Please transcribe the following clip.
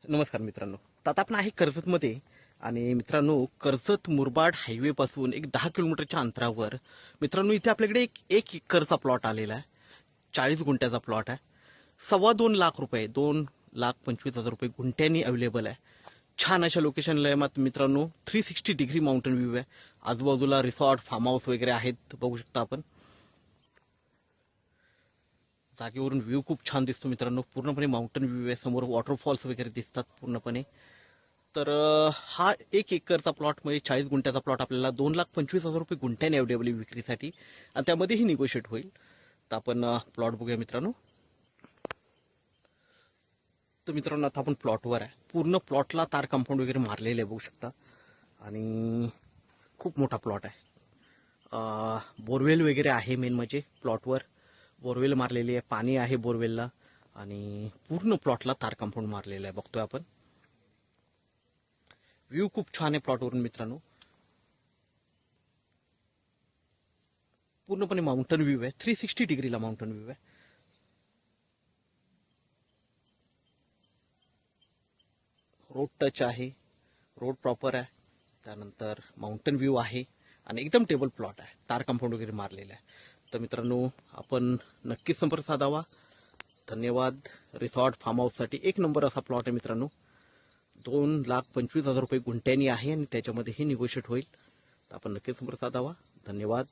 नमस्कार मित्रांनो. तर आता आपण आहे कर्जतमध्ये आणि मित्रांनो कर्जत मुरबाड हायवे पासून एक 10 किलोमीटरच्या अंतरावर मित्रांनो इथे आपल्याकडे एक एकरचा प्लॉट आलेला आहे. 40 गुंठ्याचा प्लॉट आहे. 2.25 लाख रुपये, 2,25,000 रुपये गुंठ्यांनी अवेलेबल आहे. छान अशा लोकेशनला आहे मित्रांनो. 360 डिग्री माउंटन व्ह्यू आहे. आजूबाजूला रिसॉर्ट फार्म हाऊस वगैरे आहेत, बघू शकता आपण. जागेवरून व्ह्यू खूप छान दिसतो मित्रांनो. पूर्णपणे माउंटन व्ह्यू आहे. समोर वॉटरफॉल्स वगैरे दिसतात पूर्णपणे. तर हा एक एकरचा प्लॉट म्हणजे 40 गुंठ्याचा प्लॉट आपल्याला 2,25,000 रुपये गुंठ्याने अवेलेबल आहे विक्रीसाठी आणि त्यामध्येही निगोशिएट होईल. तर आपण प्लॉट बघूया मित्रांनो. तर मित्रांनो आता आपण प्लॉटवर आहे. पूर्ण प्लॉटला तार कंपाऊंड वगैरे मारलेले आहे, बघू शकता. आणि खूप मोठा प्लॉट आहे. बोरवेल वगैरे आहे. मेन म्हणजे प्लॉटवर बोरवेल मारलेली आहे, पाणी आहे बोरवेलला आणि पूर्ण प्लॉटला तार कंपाऊंड मारलेलं आहे, बघतोय आपण. व्ह्यू खूप छान आहे प्लॉटवरून मित्रांनो. पूर्णपणे माउंटन व्ह्यू आहे. 360 डिग्रीला माउंटन व्ह्यू आहे. रोड टच आहे, रोड प्रॉपर आहे. त्यानंतर माउंटन व्ह्यू आहे आणि एकदम टेबल प्लॉट आहे. तार कंपाऊंड वगैरे मारलेलं आहे. तर मित्रांनो आपण नक्कीच संपर्क साधावा. धन्यवाद. रिसॉर्ट फार्म हाऊससाठी एक नंबर असा प्लॉट आहे मित्रांनो. 2,25,000 रुपये गुंठ्यानी आहे आणि त्याच्यामध्येही निगोशिएट होईल. तर आपण नक्कीच संपर्क साधावा. धन्यवाद.